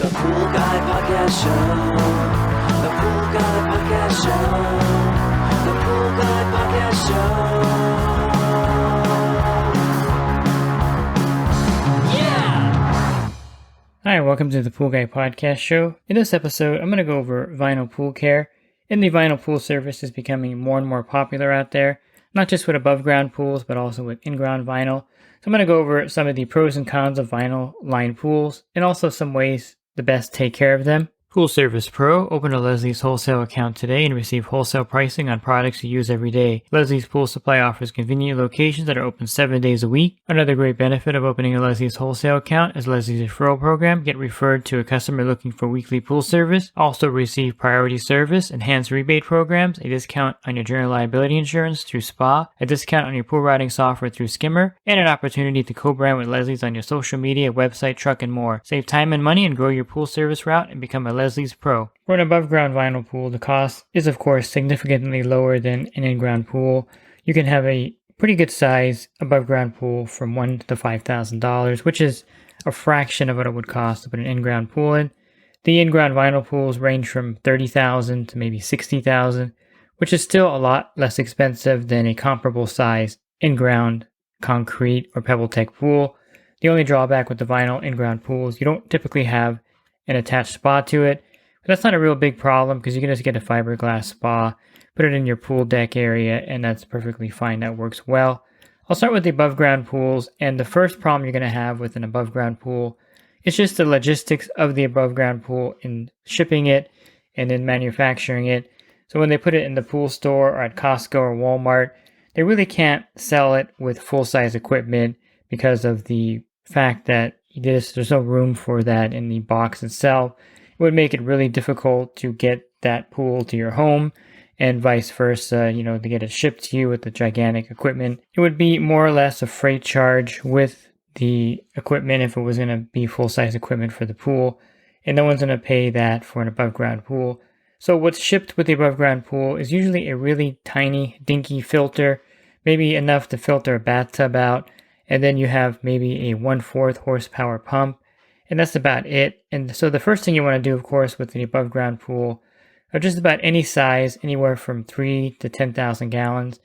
The Pool Guy Podcast Show. The Pool Guy Podcast Show. The Pool Guy Podcast Show. Yeah! Hi, welcome to the Pool Guy Podcast Show. In this episode, I'm going to go over vinyl pool care. And the vinyl pool service is becoming more and more popular out there, not just with above ground pools, but also with in-ground vinyl. So I'm going to go over some of the pros and cons of vinyl lined pools, and also some ways to best take care of them. Pool Service Pro. Open a Leslie's wholesale account today and receive wholesale pricing on products you use every day. Leslie's Pool Supply offers convenient locations that are open 7 days a week. Another great benefit of opening a Leslie's wholesale account is Leslie's referral program. Get referred to a customer looking for weekly pool service. Also receive priority service, enhanced rebate programs, a discount on your general liability insurance through SPA, a discount on your pool routing software through Skimmer, and an opportunity to co-brand with Leslie's on your social media, website, truck, and more. Save time and money and grow your pool service route and become a Leslie's Pro. For an above ground vinyl pool, the cost is of course significantly lower than an in-ground pool. You can have a pretty good size above ground pool from $1,000 to $5,000, which is a fraction of what it would cost to put an in-ground pool in. The in-ground vinyl pools range from $30,000 to maybe $60,000, which is still a lot less expensive than a comparable size in-ground concrete or PebbleTech pool. The only drawback with the vinyl in-ground pools, you don't typically have an attached spa to it. But that's not a real big problem because you can just get a fiberglass spa, put it in your pool deck area, and that's perfectly fine. That works well. I'll start with the above ground pools, and the first problem you're going to have with an above ground pool is just the logistics of the above ground pool in shipping it and in manufacturing it. So when they put it in the pool store or at Costco or Walmart, they really can't sell it with full-size equipment because of the fact that there's no room for that in the box itself. It would make it really difficult to get that pool to your home and vice versa, to get it shipped to you with the gigantic equipment. It would be more or less a freight charge with the equipment if it was going to be full-size equipment for the pool, and no one's going to pay that for an above-ground pool. So what's shipped with the above-ground pool is usually a really tiny, dinky filter, maybe enough to filter a bathtub out, and then you have maybe a 1/4 horsepower pump, and that's about it. And so the first thing you want to do, of course, with the above ground pool of just about any size, anywhere from 3 to 10,000 gallons,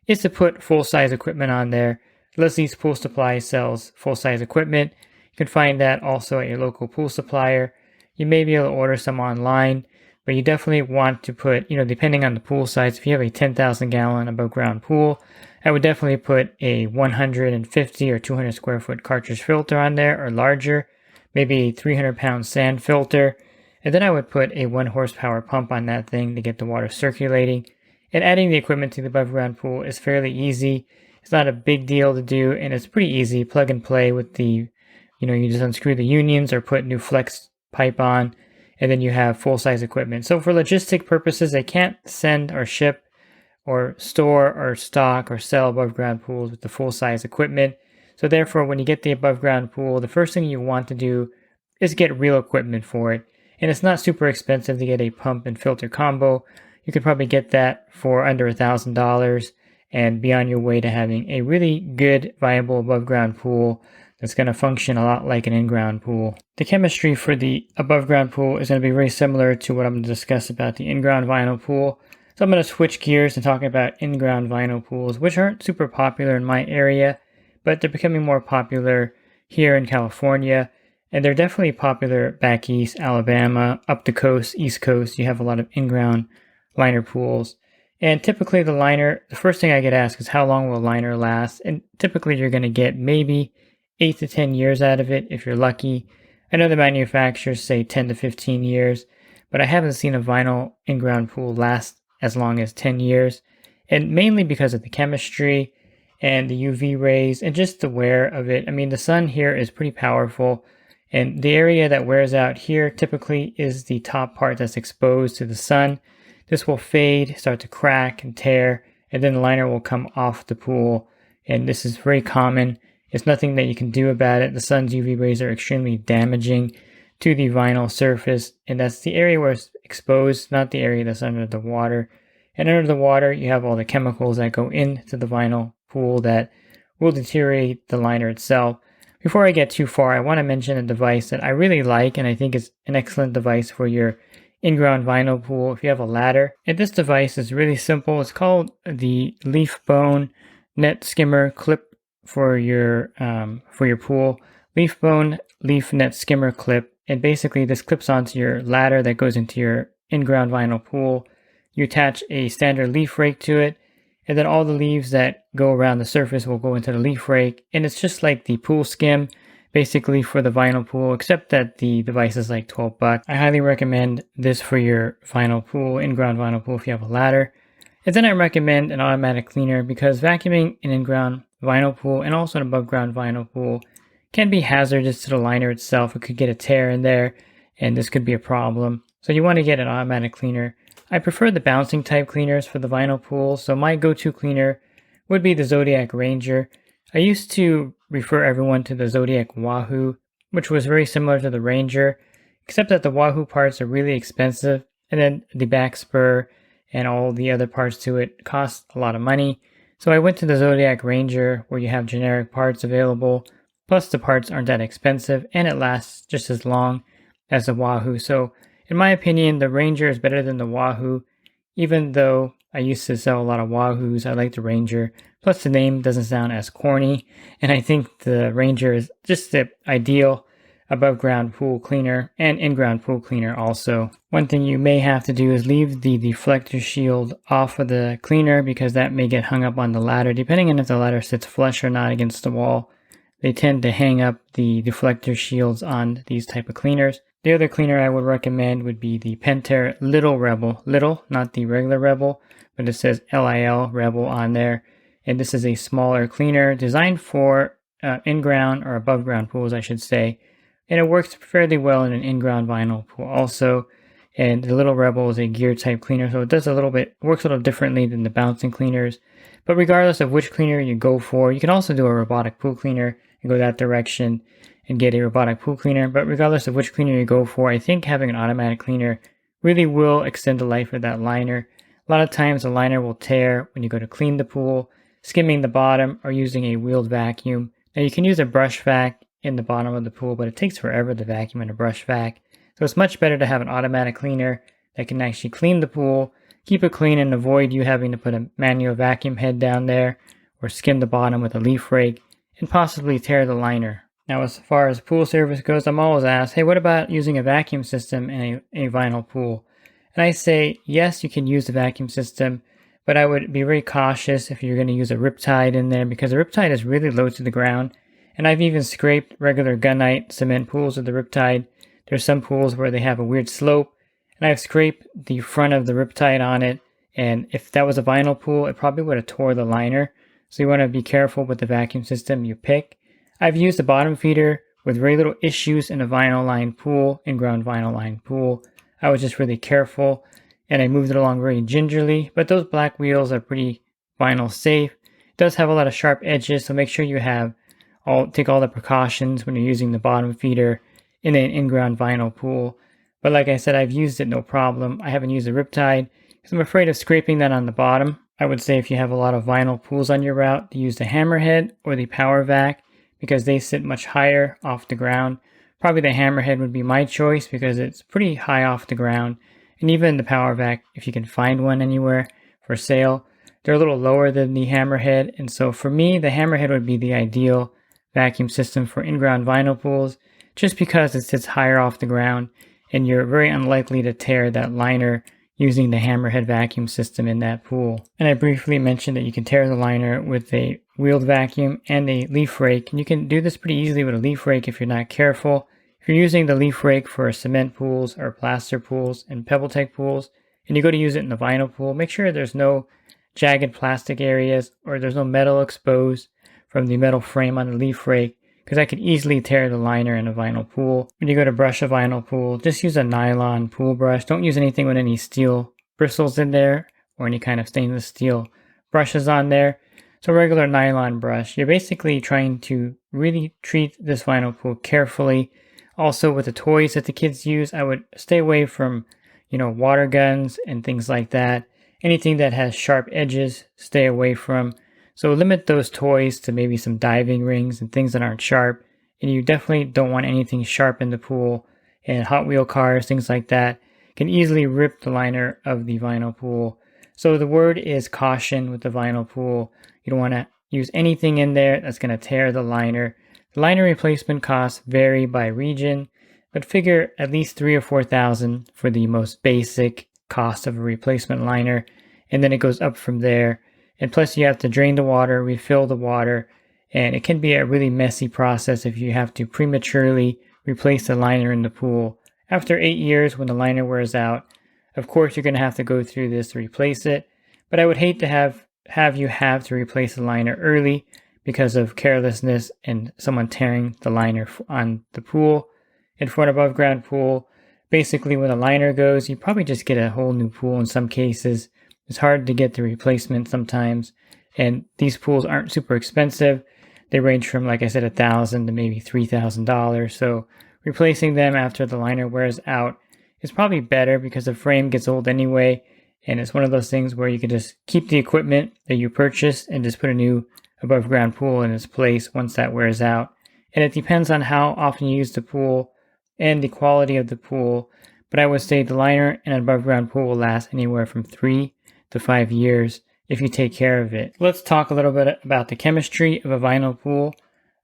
is to put full-size equipment on there. Leslie's Pool Supply sells full-size equipment. You can find that also at your local pool supplier. You may be able to order some online, but you definitely want to put, depending on the pool size, if you have a 10,000 gallon above ground pool, I would definitely put a 150 or 200 square foot cartridge filter on there or larger, maybe a 300-pound sand filter, and then I would put a 1 horsepower pump on that thing to get the water circulating. And adding the equipment to the above ground pool is fairly easy. It's not a big deal to do, and it's pretty easy, plug and play with the, you just unscrew the unions or put new flex pipe on, and then you have full-size equipment. So for logistic purposes, they can't send or ship or store or stock or sell above ground pools with the full-size equipment. So therefore, when you get the above ground pool, the first thing you want to do is get real equipment for it. And it's not super expensive to get a pump and filter combo. You could probably get that for under $1,000 and be on your way to having a really good, viable above ground pool that's going to function a lot like an in-ground pool. The chemistry for the above ground pool is going to be very similar to what I'm going to discuss about the in-ground vinyl pool. So I'm going to switch gears and talk about in-ground vinyl pools, which aren't super popular in my area, but they're becoming more popular here in California, and they're definitely popular back east, Alabama, up the coast, east coast. You have a lot of in-ground liner pools. And typically the first thing I get asked is how long will a liner last? And typically you're going to get maybe 8 to 10 years out of it if you're lucky. I know the manufacturers say 10 to 15 years, but I haven't seen a vinyl in-ground pool last as long as 10 years. And mainly because of the chemistry and the UV rays and just the wear of it. I mean, the sun here is pretty powerful, and the area that wears out here typically is the top part that's exposed to the sun. This will fade, start to crack and tear, and then the liner will come off the pool. And this is very common. It's nothing that you can do about it. The sun's UV rays are extremely damaging to the vinyl surface, and that's the area where it's exposed, not the area that's under the water. And under the water, you have all the chemicals that go into the vinyl pool that will deteriorate the liner itself. Before I get too far, I want to mention a device that I really like and I think is an excellent device for your in-ground vinyl pool if you have a ladder. And this device is really simple. It's called the leaf bone net skimmer clip for your pool. Leaf bone leaf net skimmer clip. And basically this clips onto your ladder that goes into your in-ground vinyl pool. You attach a standard leaf rake to it, and then all the leaves that go around the surface will go into the leaf rake. And it's just like the pool skim, basically for the vinyl pool, except that the device is like $12. I highly recommend this for your vinyl pool, in-ground vinyl pool if you have a ladder. And then I recommend an automatic cleaner because vacuuming an in-ground vinyl pool and also an above-ground vinyl pool can be hazardous to the liner itself. It could get a tear in there, and this could be a problem. So you want to get an automatic cleaner. I prefer the bouncing type cleaners for the vinyl pool, so my go-to cleaner would be the Zodiac Ranger. I used to refer everyone to the Zodiac Wahoo, which was very similar to the Ranger, except that the Wahoo parts are really expensive, and then the back spur and all the other parts to it cost a lot of money. So I went to the Zodiac Ranger, where you have generic parts available, plus the parts aren't that expensive, and it lasts just as long as the Wahoo. So in my opinion, the Ranger is better than the Wahoo. Even though I used to sell a lot of Wahoos, I like the Ranger. Plus the name doesn't sound as corny, and I think the Ranger is just the ideal above ground pool cleaner and in-ground pool cleaner also. One thing you may have to do is leave the deflector shield off of the cleaner because that may get hung up on the ladder. Depending on if the ladder sits flush or not against the wall, they tend to hang up the deflector shields on these type of cleaners. The other cleaner I would recommend would be the Pentair Little Rebel. Little, not the regular Rebel, but it says LIL Rebel on there. And this is a smaller cleaner designed for in-ground or above-ground pools, I should say. And it works fairly well in an in-ground vinyl pool also. And the Little Rebel is a gear type cleaner, so it works a little differently than the bouncing cleaners. But regardless of which cleaner you go for, you can also do a robotic pool cleaner and go that direction and get a robotic pool cleaner. But regardless of which cleaner you go for, I think having an automatic cleaner really will extend the life of that liner. A lot of times the liner will tear when you go to clean the pool, skimming the bottom, or using a wheeled vacuum. Now you can use a brush vac in the bottom of the pool, but it takes forever to vacuum in a brush vac. So it's much better to have an automatic cleaner that can actually clean the pool, keep it clean, and avoid you having to put a manual vacuum head down there or skim the bottom with a leaf rake and possibly tear the liner. Now, as far as pool service goes, I'm always asked, hey, what about using a vacuum system in a vinyl pool? And I say, yes, you can use the vacuum system, but I would be very cautious if you're going to use a riptide in there because the riptide is really low to the ground. And I've even scraped regular gunite cement pools with the riptide. There's some pools where they have a weird slope, and I've scraped the front of the riptide on it. And if that was a vinyl pool, it probably would have tore the liner. So you want to be careful with the vacuum system you pick. I've used the bottom feeder with very little issues in a vinyl lined pool, in-ground vinyl lined pool. I was just really careful and I moved it along very gingerly, but those black wheels are pretty vinyl safe. It does have a lot of sharp edges, so make sure you take all the precautions when you're using the bottom feeder in an in-ground vinyl pool. But like I said, I've used it no problem. I haven't used a riptide because I'm afraid of scraping that on the bottom. I would say if you have a lot of vinyl pools on your route, to use the hammerhead or the power vac because they sit much higher off the ground. Probably the hammerhead would be my choice because it's pretty high off the ground. And even the power vac, if you can find one anywhere for sale, they're a little lower than the hammerhead. And so for me, the hammerhead would be the ideal vacuum system for in-ground vinyl pools just because it sits higher off the ground and you're very unlikely to tear that liner using the hammerhead vacuum system in that pool. And I briefly mentioned that you can tear the liner with a wheeled vacuum and a leaf rake, and you can do this pretty easily with a leaf rake if you're not careful. If you're using the leaf rake for cement pools or plaster pools and pebble tech pools, and you go to use it in the vinyl pool, make sure there's no jagged plastic areas or there's no metal exposed from the metal frame on the leaf rake, because that could easily tear the liner in a vinyl pool. When you go to brush a vinyl pool, just use a nylon pool brush. Don't use anything with any steel bristles in there or any kind of stainless steel brushes on there. So regular nylon brush. You're basically trying to really treat this vinyl pool carefully. Also with the toys that the kids use, I would stay away from, water guns and things like that. Anything that has sharp edges, stay away from. So limit those toys to maybe some diving rings and things that aren't sharp and you definitely don't want anything sharp in the pool. And Hot Wheel cars, things like that, can easily rip the liner of the vinyl pool. So the word is caution with the vinyl pool. You don't want to use anything in there that's going to tear the liner. The liner replacement costs vary by region, but figure at least $3,000 or $4,000 for the most basic cost of a replacement liner, and then it goes up from there. And plus you have to drain the water, refill the water, and it can be a really messy process if you have to prematurely replace the liner in the pool. After 8 years, when the liner wears out, of course you're going to have to go through this to replace it, but I would hate to have you have to replace the liner early because of carelessness and someone tearing the liner on the pool. And for an above ground pool, basically when the liner goes, you probably just get a whole new pool in some cases. It's hard to get the replacement sometimes, and these pools aren't super expensive. They range from, like I said, $1,000 to maybe $3,000. So replacing them after the liner wears out is probably better because the frame gets old anyway, and it's one of those things where you can just keep the equipment that you purchased and just put a new above ground pool in its place once that wears out. And it depends on how often you use the pool and the quality of the pool, but I would say the liner in an above ground pool will last anywhere from 3 to 5 years if you take care of it. Let's talk a little bit about the chemistry of a vinyl pool.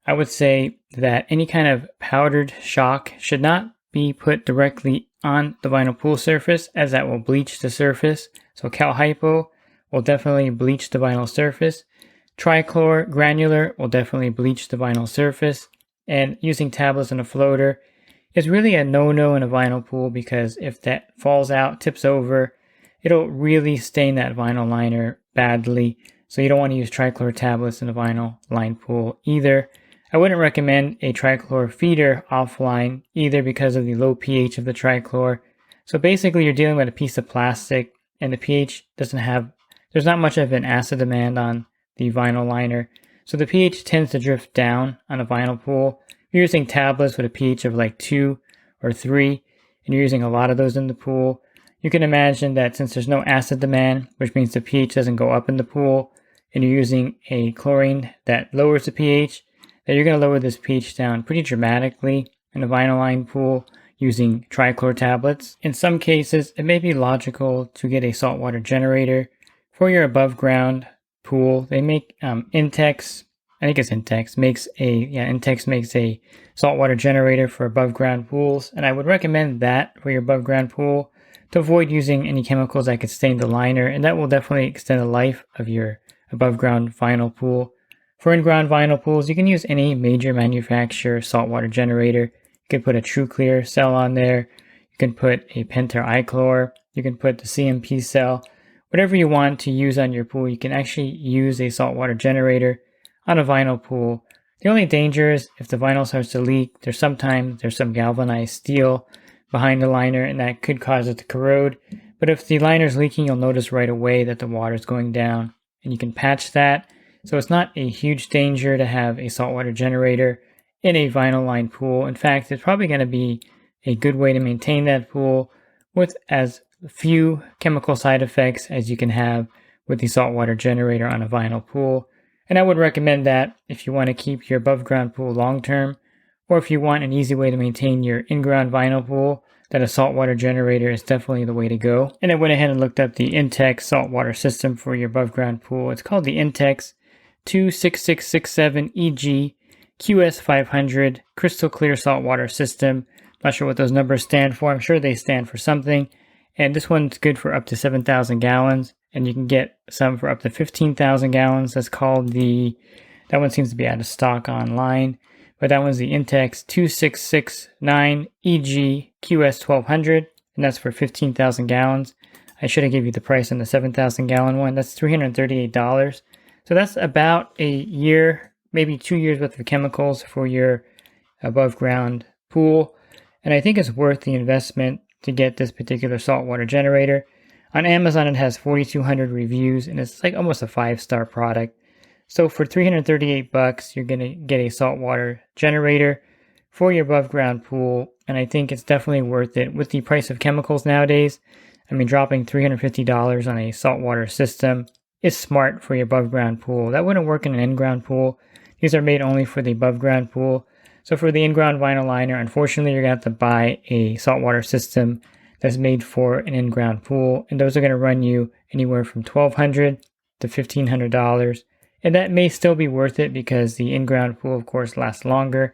I would say that any kind of powdered shock should not be put directly on the vinyl pool surface, as that will bleach the surface. So Cal Hypo will definitely bleach the vinyl surface. Trichlor granular will definitely bleach the vinyl surface. And using tablets in a floater is really a no-no in a vinyl pool, because if that falls out, tips over, it'll really stain that vinyl liner badly. So you don't want to use trichlor tablets in a vinyl line pool either. I wouldn't recommend a trichlor feeder offline either because of the low pH of the trichlor. So basically you're dealing with a piece of plastic, and the pH there's not much of an acid demand on the vinyl liner. So the pH tends to drift down on a vinyl pool. If you're using tablets with a pH of like 2 or 3, and you're using a lot of those in the pool, you can imagine that since there's no acid demand, which means the pH doesn't go up in the pool, and you're using a chlorine that lowers the pH, that you're going to lower this pH down pretty dramatically in a vinyl line pool using trichlor tablets. In some cases, it may be logical to get a saltwater generator for your above ground pool. They make Intex, I think it's Intex, Intex makes a saltwater generator for above ground pools, and I would recommend that for your above ground pool to avoid using any chemicals that could stain the liner, and that will definitely extend the life of your above ground vinyl pool. For in-ground vinyl pools, you can use any major manufacturer saltwater generator. You can put a Trichlor cell on there. You can put a Penter-Ichlor. You can put the CMP cell. Whatever you want to use on your pool, you can actually use a saltwater generator on a vinyl pool. The only danger is if the vinyl starts to leak, there's some galvanized steel behind the liner, and that could cause it to corrode. But if the liner's leaking, you'll notice right away that the water's going down, and you can patch that. So it's not a huge danger to have a saltwater generator in a vinyl line pool. In fact, it's probably going to be a good way to maintain that pool with as few chemical side effects as you can have with the saltwater generator on a vinyl pool. And I would recommend that if you want to keep your above ground pool long term, or if you want an easy way to maintain your in-ground vinyl pool, that a saltwater generator is definitely the way to go. And I went ahead and looked up the Intex saltwater system for your above ground pool. It's called the Intex 26667 EG QS500 Crystal Clear Saltwater System. Not sure what those numbers stand for. I'm sure they stand for something. And this one's good for up to 7,000 gallons. And you can get some for up to 15,000 gallons. That's called that one seems to be out of stock online. But that one's the Intex 2669 EG QS1200. And that's for 15,000 gallons. I should have given you the price on the 7,000 gallon one. That's $338. So that's about a year, maybe 2 years worth of chemicals for your above ground pool. And I think it's worth the investment to get this particular saltwater generator. On Amazon, it has 4,200 reviews, and it's like almost a 5-star product. So for $338, you're going to get a saltwater generator for your above ground pool. And I think it's definitely worth it with the price of chemicals nowadays. I mean, dropping $350 on a saltwater system is smart for your above ground pool. That wouldn't work in an in-ground pool. These are made only for the above ground pool. So for the in-ground vinyl liner, unfortunately, you're going to have to buy a saltwater system that's made for an in-ground pool, and those are going to run you anywhere from $1,200 to $1,500. And that may still be worth it because the in-ground pool, of course, lasts longer,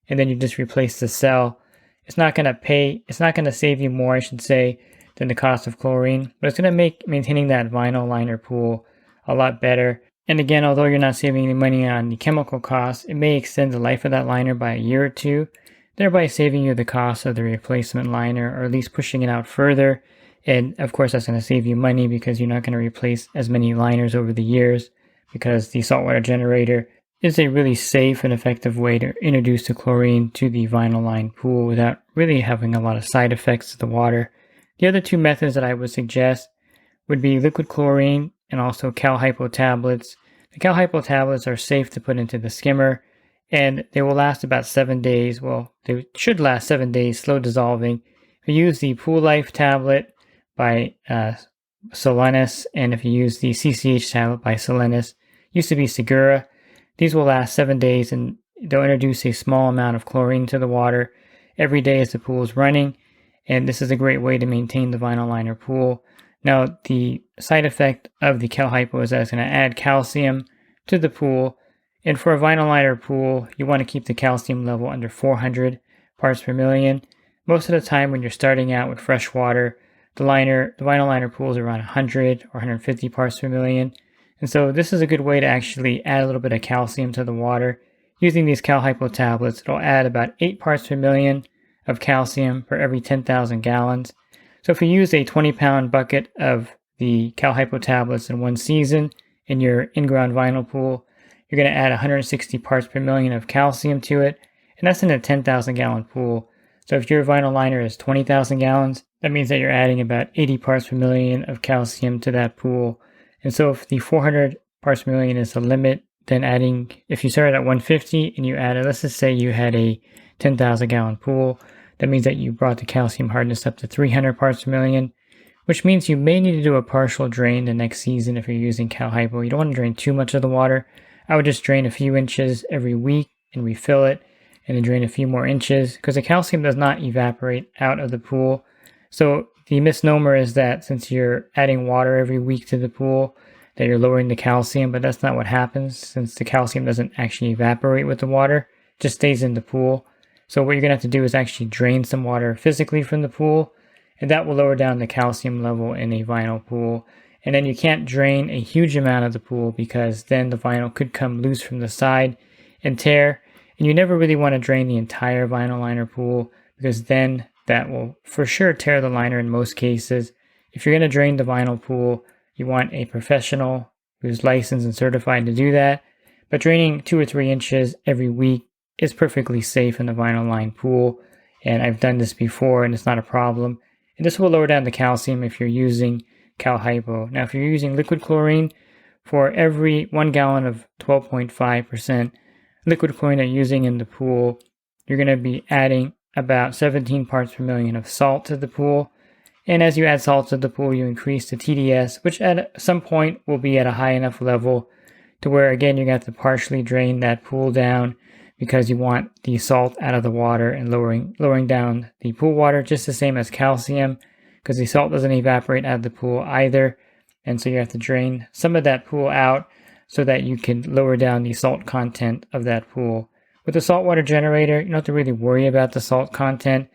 and then you just replace the cell. It's not going to save you more, I should say, than the cost of chlorine, but it's going to make maintaining that vinyl liner pool a lot better. And again, although you're not saving any money on the chemical costs, it may extend the life of that liner by a year or two, thereby saving you the cost of the replacement liner, or at least pushing it out further. And of course, that's going to save you money because you're not going to replace as many liners over the years, because the saltwater generator is a really safe and effective way to introduce the chlorine to the vinyl lined pool without really having a lot of side effects to the water. The other two methods that I would suggest would be liquid chlorine and also Cal Hypo Tablets. The Cal Hypo Tablets are safe to put into the skimmer, and they will last about 7 days. Well, they should last 7 days, slow dissolving. If you use the Pool Life tablet by Solenis, and if you use the CCH tablet by Solenis, used to be Segura, these will last 7 days, and they'll introduce a small amount of chlorine to the water every day as the pool is running, and this is a great way to maintain the vinyl liner pool. Now, the side effect of the Cal Hypo is that it's going to add calcium to the pool, and for a vinyl liner pool, you want to keep the calcium level under 400 parts per million. Most of the time when you're starting out with fresh water, the vinyl liner pool is around 100 or 150 parts per million. And so this is a good way to actually add a little bit of calcium to the water. Using these Cal Hypo tablets, it'll add about 8 parts per million of calcium for every 10,000 gallons. So if you use a 20-pound bucket of the Cal Hypo tablets in one season in your in-ground vinyl pool, you're going to add 160 parts per million of calcium to it, and that's in a 10,000 gallon pool. So if your vinyl liner is 20,000 gallons, that means that you're adding about 80 parts per million of calcium to that pool. And so if the 400 parts per million is the limit, then if you started at 150 and you added, let's just say you had a 10,000 gallon pool, that means that you brought the calcium hardness up to 300 parts per million, which means you may need to do a partial drain the next season if you're using Cal Hypo. You don't want to drain too much of the water. I would just drain a few inches every week and refill it, and then drain a few more inches, because the calcium does not evaporate out of the pool. So the misnomer is that since you're adding water every week to the pool, that you're lowering the calcium, but that's not what happens, since the calcium doesn't actually evaporate with the water, it just stays in the pool. So what you're going to have to do is actually drain some water physically from the pool, and that will lower down the calcium level in a vinyl pool. And then you can't drain a huge amount of the pool, because then the vinyl could come loose from the side and tear. And you never really want to drain the entire vinyl liner pool, because then that will for sure tear the liner in most cases. If you're going to drain the vinyl pool, you want a professional who's licensed and certified to do that. But draining 2 or 3 inches every week is perfectly safe in the vinyl lined pool. And I've done this before and it's not a problem. And this will lower down the calcium if you're using Cal Hypo. Now, if you're using liquid chlorine, for every 1 gallon of 12.5% liquid chlorine that you're using in the pool, you're going to be adding about 17 parts per million of salt to the pool. And as you add salt to the pool, you increase the TDS, which at some point will be at a high enough level to where, again, you're going to have to partially drain that pool down, because you want the salt out of the water and lowering down the pool water, just the same as calcium, because the salt doesn't evaporate out of the pool either. And so you have to drain some of that pool out so that you can lower down the salt content of that pool. With the saltwater generator, you don't have to really worry about the salt content,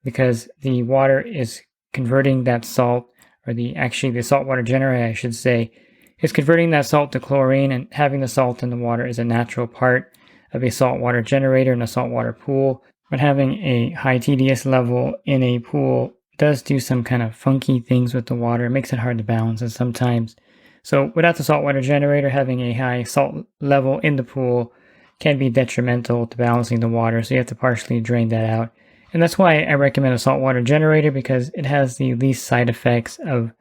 because the water is converting that salt, or the saltwater generator, I should say, is converting that salt to chlorine, and having the salt in the water is a natural part of a saltwater generator in a saltwater pool. But having a high TDS level in a pool does do some kind of funky things with the water. It makes it hard to balance it sometimes. So without the saltwater generator, having a high salt level in the pool can be detrimental to balancing the water, so you have to partially drain that out. And that's why I recommend a saltwater generator, because it has the least side effects of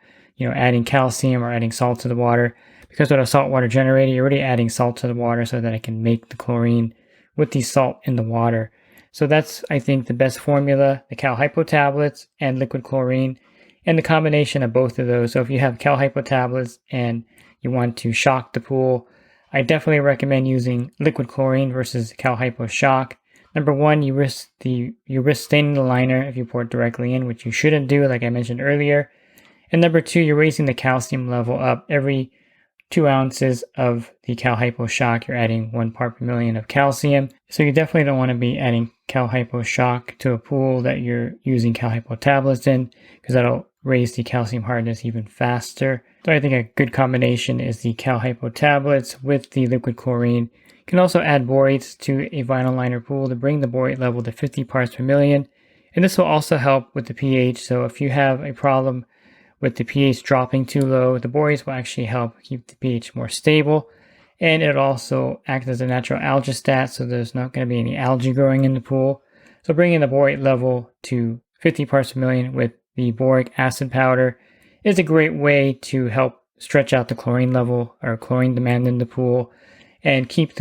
adding calcium or adding salt to the water. Because with a saltwater generator, you're already adding salt to the water so that it can make the chlorine with the salt in the water. So that's, I think, the best formula, the Cal Hypo tablets and liquid chlorine, and the combination of both of those. So if you have Cal Hypo tablets and you want to shock the pool, I definitely recommend using liquid chlorine versus Cal Hypo shock. Number one, you risk staining the liner if you pour it directly in, which you shouldn't do, like I mentioned earlier. And number two, you're raising the calcium level up. Every 2 ounces of the Cal Hypo Shock, you're adding 1 part per million of calcium. So you definitely don't want to be adding Cal Hypo Shock to a pool that you're using Cal Hypo Tablets in, because that'll raise the calcium hardness even faster. So I think a good combination is the Cal Hypo Tablets with the liquid chlorine. You can also add borates to a vinyl liner pool to bring the borate level to 50 parts per million. And this will also help with the pH. So if you have a problem with the pH dropping too low, the borates will actually help keep the pH more stable. And it'll also act as a natural algistat, so there's not going to be any algae growing in the pool. So bringing the borate level to 50 parts per million with the boric acid powder is a great way to help stretch out the chlorine level or chlorine demand in the pool and keep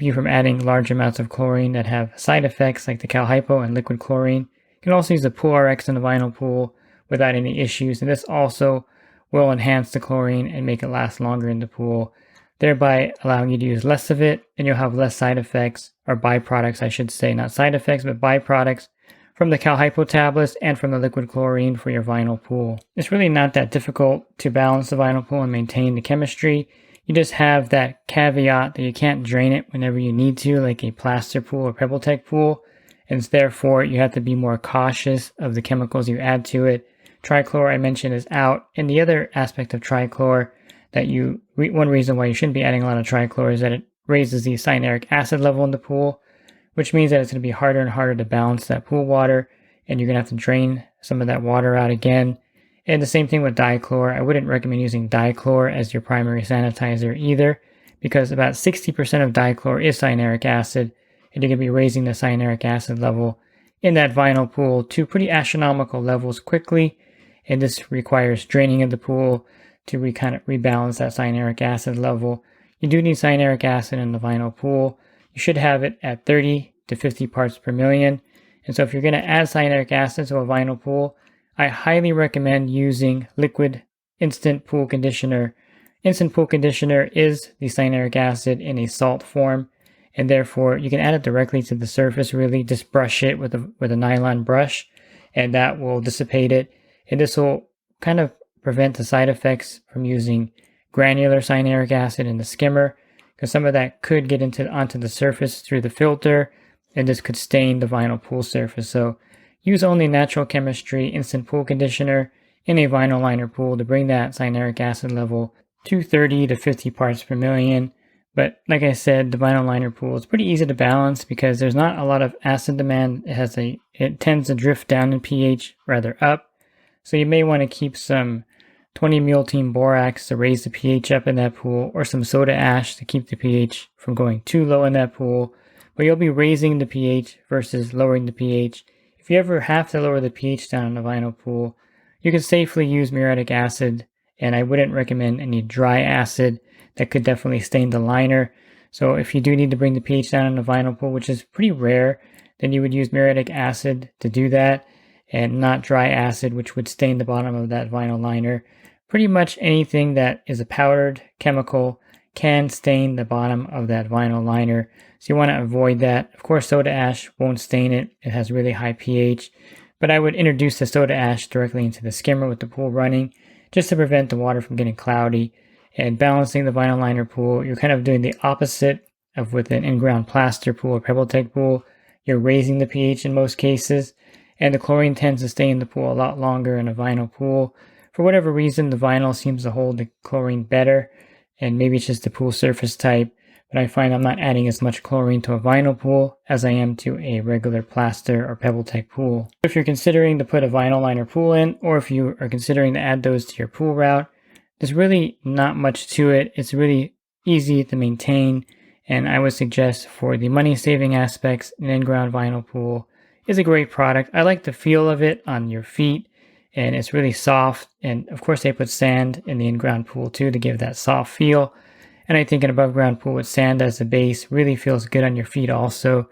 you from adding large amounts of chlorine that have side effects like the Cal Hypo and liquid chlorine. You can also use the Pool RX in the vinyl pool without any issues, and this also will enhance the chlorine and make it last longer in the pool, thereby allowing you to use less of it, and you'll have less side effects, or byproducts I should say, not side effects, but byproducts from the Cal Hypo tablets and from the liquid chlorine for your vinyl pool. It's really not that difficult to balance the vinyl pool and maintain the chemistry. You just have that caveat that you can't drain it whenever you need to, like a plaster pool or pebble tech pool, and therefore you have to be more cautious of the chemicals you add to it. Trichlor, I mentioned, is out, and the other aspect of trichlor one reason why you shouldn't be adding a lot of trichlor is that it raises the cyanuric acid level in the pool, which means that it's going to be harder and harder to balance that pool water, and you're going to have to drain some of that water out again. And the same thing with dichlor. I wouldn't recommend using dichlor as your primary sanitizer either, because about 60% of dichlor is cyanuric acid, and you're going to be raising the cyanuric acid level in that vinyl pool to pretty astronomical levels quickly, and this requires draining of the pool to kind of rebalance that cyanuric acid level. You do need cyanuric acid in the vinyl pool. You should have it at 30 to 50 parts per million. And so if you're going to add cyanuric acid to a vinyl pool, I highly recommend using liquid instant pool conditioner. Instant pool conditioner is the cyanuric acid in a salt form, and therefore you can add it directly to the surface. Really just brush it with a nylon brush, and that will dissipate it. And this will kind of prevent the side effects from using granular cyanuric acid in the skimmer, because some of that could get onto the surface through the filter, and this could stain the vinyl pool surface. So use only natural chemistry instant pool conditioner in a vinyl liner pool to bring that cyanuric acid level to 30 to 50 parts per million. But like I said, the vinyl liner pool is pretty easy to balance because there's not a lot of acid demand. It tends to drift down in pH rather up. So you may want to keep some 20-multein borax to raise the pH up in that pool, or some soda ash to keep the pH from going too low in that pool. But you'll be raising the pH versus lowering the pH. If you ever have to lower the pH down in a vinyl pool, you can safely use muriatic acid, and I wouldn't recommend any dry acid that could definitely stain the liner. So if you do need to bring the pH down in a vinyl pool, which is pretty rare, then you would use muriatic acid to do that, and not dry acid, which would stain the bottom of that vinyl liner. Pretty much anything that is a powdered chemical can stain the bottom of that vinyl liner, so you want to avoid that. Of course, soda ash won't stain it. It has really high pH, but I would introduce the soda ash directly into the skimmer with the pool running, just to prevent the water from getting cloudy. And balancing the vinyl liner pool, you're kind of doing the opposite of with an in-ground plaster pool or pebble tech pool. You're raising the pH in most cases, and the chlorine tends to stay in the pool a lot longer in a vinyl pool. For whatever reason, the vinyl seems to hold the chlorine better, and maybe it's just the pool surface type, but I find I'm not adding as much chlorine to a vinyl pool as I am to a regular plaster or pebble tech pool. If you're considering to put a vinyl liner pool in, or if you are considering to add those to your pool route, there's really not much to it. It's really easy to maintain, and I would suggest for the money saving aspects, an in-ground vinyl pool is a great product. I like the feel of it on your feet, and it's really soft. And of course they put sand in the in-ground pool too to give that soft feel. And I think an above ground pool with sand as a base really feels good on your feet also.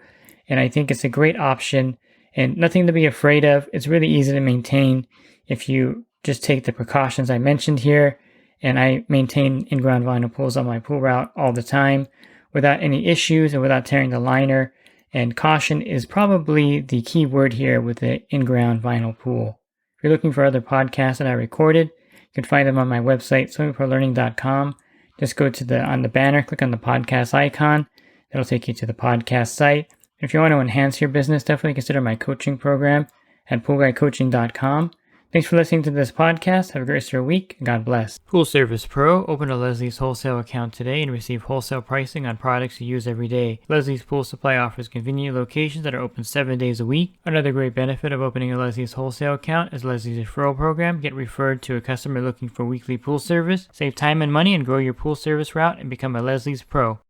And I think it's a great option and nothing to be afraid of. It's really easy to maintain if you just take the precautions I mentioned here. And I maintain in-ground vinyl pools on my pool route all the time without any issues and without tearing the liner. And caution is probably the key word here with the in-ground vinyl pool. If you're looking for other podcasts that I recorded, you can find them on my website, swimmingpoollearning.com. Just go to on the banner, click on the podcast icon. That'll take you to the podcast site. If you want to enhance your business, definitely consider my coaching program at poolguycoaching.com. Thanks for listening to this podcast. Have a great rest of your week, and God bless. Pool Service Pro. Open a Leslie's wholesale account today and receive wholesale pricing on products you use every day. Leslie's Pool Supply offers convenient locations that are open 7 days a week. Another great benefit of opening a Leslie's wholesale account is Leslie's referral program. Get referred to a customer looking for weekly pool service. Save time and money and grow your pool service route and become a Leslie's Pro.